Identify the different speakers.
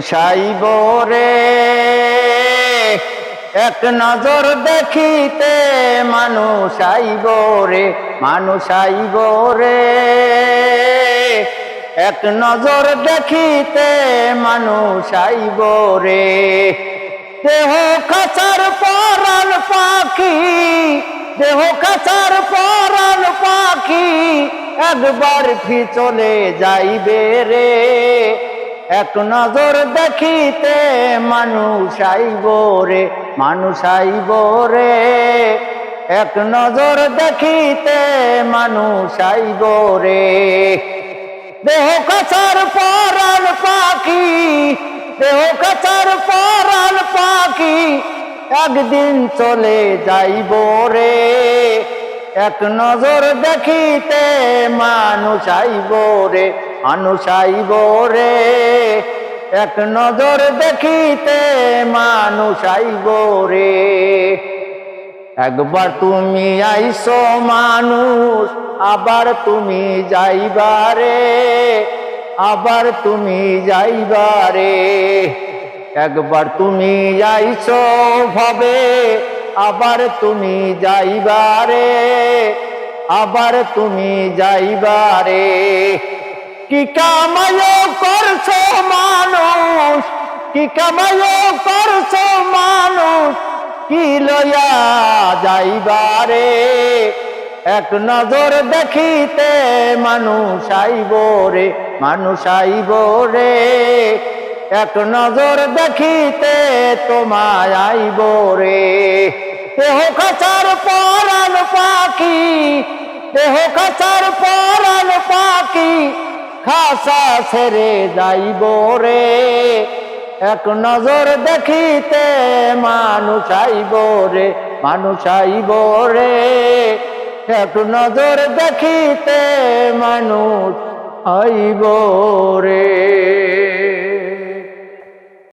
Speaker 1: মানুষ আইব রে এক নজর দেখিতে, মানুষ আইব রে, মানুষ আইব রে এক নজর দেখিতে, মানুষ আইব রে। দেহ কাছার পরাণ পাখি, দেহ কাছার পরাণ পাখি একবার চলে যাইবে রে। এক নজর দেখিতে মানুষ আইব রে, মানুষ আইব রে এক নজর দেখিতে, মানুষ আইব রে। দেহ কাছার পরাণ পাখি, দেহ কাছার পরাণ পাখি একদিন চলে যাইব রে। এক নজর দেখিতে মানুষ আইব রে, মানুষ আইব রে এক নজর দেখিতে, মানুষ আইব রে। একবার তুমি আইছো মানুষ, আবার তুমি যাইবারে, আবার তুমি যাইবারে। একবার তুমি আইছো ভাবে, আবার তুমি যাইবারে, আবার তুমি যাইবারে। কি কামাইও করছো মানুষ, কি কামাইও করছো মানুষ, কি লইয়া যাইবারে। এক নজর দেখিতে মানুষ আইব রে, মানুষ আইব রে এক নজর দেখিতে, তোমায় আইব রে। দেহ কাছার পরাণ পাখি, দেহ কাছার পরাণ পাখি খাসা ছেড়ে যাইব রে। এক নজর দেখিতে মানুষ আইব রে, মানুষ আইব রে এক নজর দেখিতে, মানুষ আইব রে।